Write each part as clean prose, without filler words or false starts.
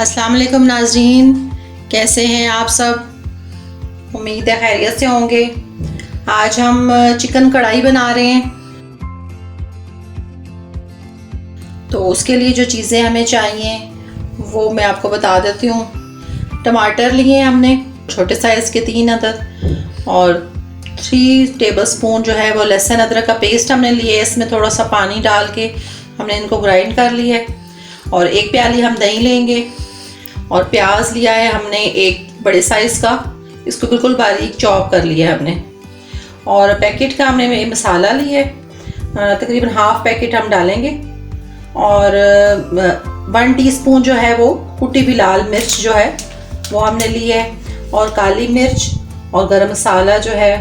अस्सलाम वालेकुम नाज़रीन, कैसे हैं आप सब। उम्मीद है खैरियत से होंगे। आज हम चिकन कढ़ाई बना रहे हैं। तो उसके लिए जो चीज़ें हमें चाहिए वो मैं आपको बता देती हूँ। टमाटर लिए हमने छोटे साइज़ के 3 अदद, और 3 टेबलस्पून जो है वो लहसुन अदरक का पेस्ट हमने लिए। इसमें थोड़ा सा पानी डाल के हमने इनको ग्राइंड कर लिया है। और 1 प्याली हम दही लेंगे, और प्याज लिया है हमने 1 बड़े साइज़ का, इसको बिल्कुल बारीक चॉप कर लिया है हमने। और पैकेट का हमने मसाला लिया है, तकरीबन हाफ पैकेट हम डालेंगे। और 1 टीस्पून जो है वो कुटी हुई लाल मिर्च जो है वो हमने ली है, और काली मिर्च और गरम मसाला जो है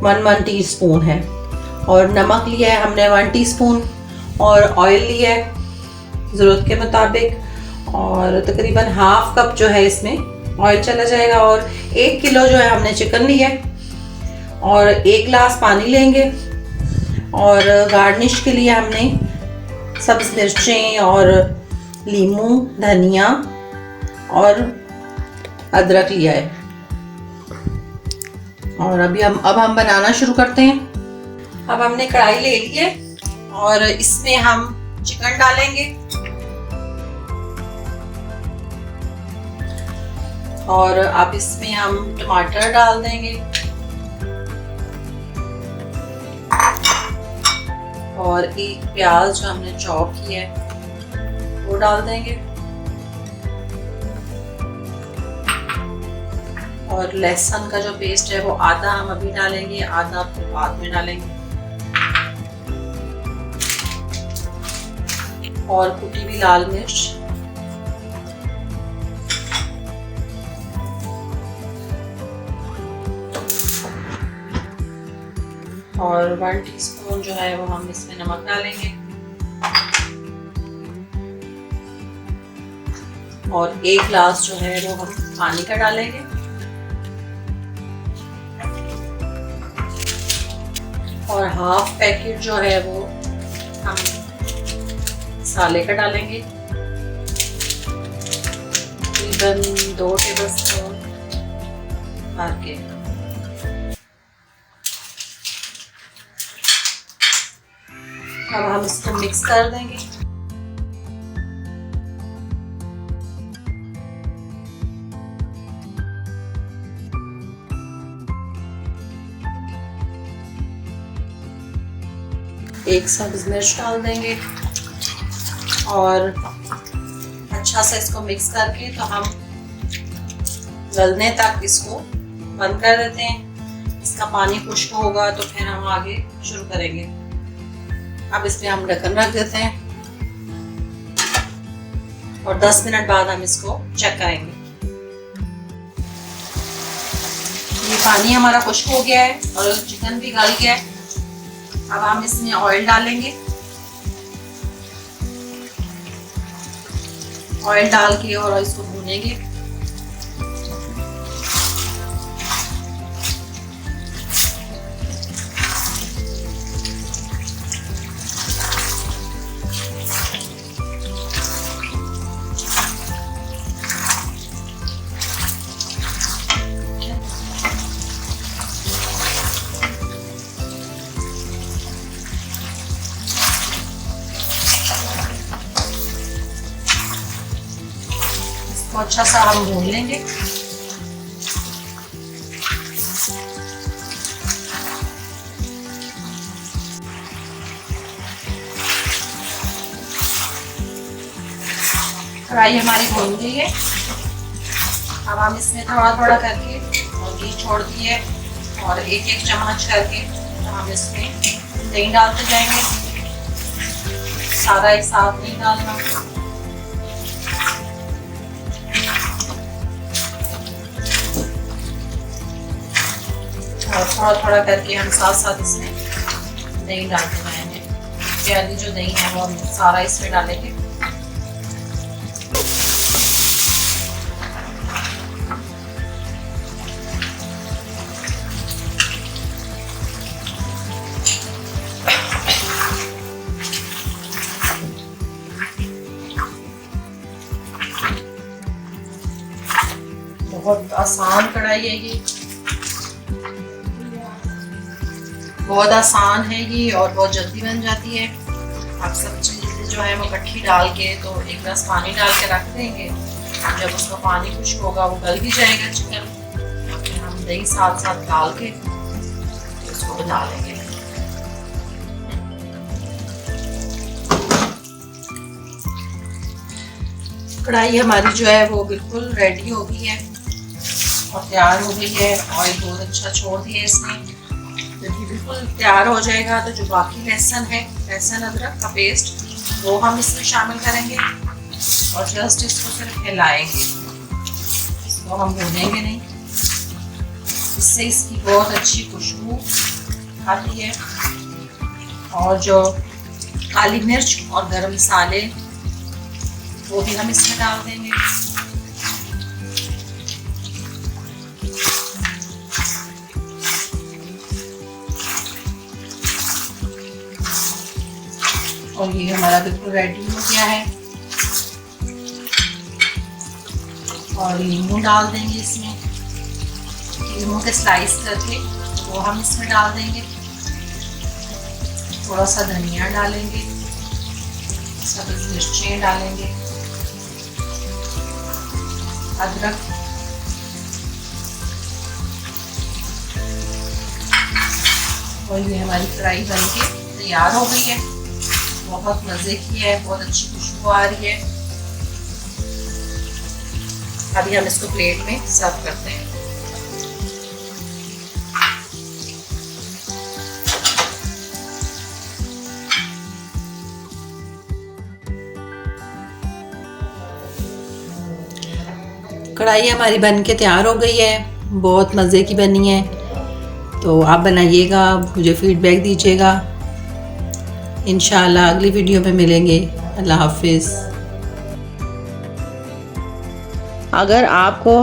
1 टीस्पून है। और नमक लिया है हमने 1 टीस्पून, और ऑयल लिया है ज़रूरत के मुताबिक, और तकरीबन हाफ कप जो है इसमें ऑयल चला जाएगा। और 1 किलो जो है हमने चिकन लिया है, और 1 गिलास पानी लेंगे। और गार्निश के लिए हमने सब्ज़ मिर्चें और लीमू, धनिया और अदरक लिया है। और अब हम बनाना शुरू करते हैं। अब हमने कढ़ाई ले ली है, और इसमें हम चिकन डालेंगे, और अब इसमें हम टमाटर डाल देंगे, और 1 प्याज जो हमने चॉप किया है वो डाल देंगे, और लहसुन का जो पेस्ट है वो आधा हम अभी डालेंगे, आधा फिर बाद में डालेंगे, और कुटी हुई लाल मिर्च, और 1 टीस्पून जो है वो हम इसमें नमक डालेंगे, और 1 गिलास जो है वो हम पानी का डालेंगे, और हाफ पैकेट जो है वो हम मसाले का डालेंगे, तकरीबन 2 टेबलस्पून भर के। अब हम इसको मिक्स कर देंगे। एक सब्ज़ मिर्च डाल देंगे, और अच्छा से इसको मिक्स करके तो हम गलने तक इसको बंद कर देते हैं। इसका पानी खुश्क होगा तो फिर हम आगे शुरू करेंगे। अब इसमें हम ढक्कन रख देते हैं, और 10 मिनट बाद हम इसको चेक करेंगे। ये पानी हमारा खुश्क हो गया है और चिकन भी गल गया है। अब हम इसमें ऑयल डालेंगे, ऑयल डाल के और इसको भूनेंगे। अच्छा सा हम भून लेंगे। कढ़ाई हमारी भून गई है। अब हम इसमें थोड़ा थोड़ा करके और घी छोड़ दिए, और 1-1 चम्मच करके तो हम इसमें दही डालते जाएंगे। सारा एक साथ नहीं डालना। और थोड़ा थोड़ा करके हम साथ साथ इसमें दही डालते जाएंगे। प्याली जो दही है वो हम सारा इसमें डालेंगे। बहुत आसान कढ़ाई है ये, बहुत आसान है ये और बहुत जल्दी बन जाती है। आप सब चीज़ें जो है वो इकट्ठी डाल के तो एक गिलास पानी डाल के रख देंगे। जब उसका पानी खुश्क होगा वो गल भी जाएगा चिकन, फिर हम दही साथ साथ डाल के उसको बना लेंगे। कढ़ाई हमारी जो है वो बिल्कुल रेडी हो गई है और तैयार हो गई है। ऑयल बहुत अच्छा छोड़ दिया इसने। जब ये बिल्कुल तैयार हो जाएगा तो जो बाकी लहसुन है, लहसुन अदरक का पेस्ट, वो हम इसमें शामिल करेंगे और जस्ट इसको सिर्फ हिलाएंगे, इसको हम भूनेंगे नहीं। इससे इसकी बहुत अच्छी खुशबू आती है। और जो काली मिर्च और गरम मसाले वो भी हम इसमें डाल देंगे। और ये हमारा बिल्कुल रेडी हो गया है। और नींबू डाल देंगे इसमें, नींबू के स्लाइस करके वो हम इसमें डाल देंगे। थोड़ा सा धनिया डालेंगे, सब्ज़ मिर्चें डालेंगे, अदरक, और ये हमारी कढ़ाई बनके तैयार हो गई है। बहुत मज़े की है, बहुत अच्छी खुशबू आ रही है। अभी हम इसको प्लेट में सर्व करते हैं। कढ़ाई हमारी बन के तैयार हो गई है, बहुत मज़े की बनी है। तो आप बनाइएगा, मुझे फीडबैक दीजिएगा। इंशाल्लाह अगली वीडियो में मिलेंगे। अल्लाह हाफिज़। अगर आपको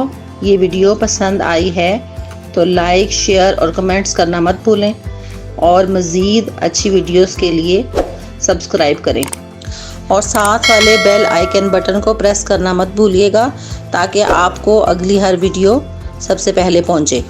ये वीडियो पसंद आई है तो लाइक, शेयर और कमेंट्स करना मत भूलें और मज़ीद अच्छी वीडियोस के लिए सब्सक्राइब करें और साथ वाले बेल आइकन बटन को प्रेस करना मत भूलिएगा ताकि आपको अगली हर वीडियो सबसे पहले पहुंचे।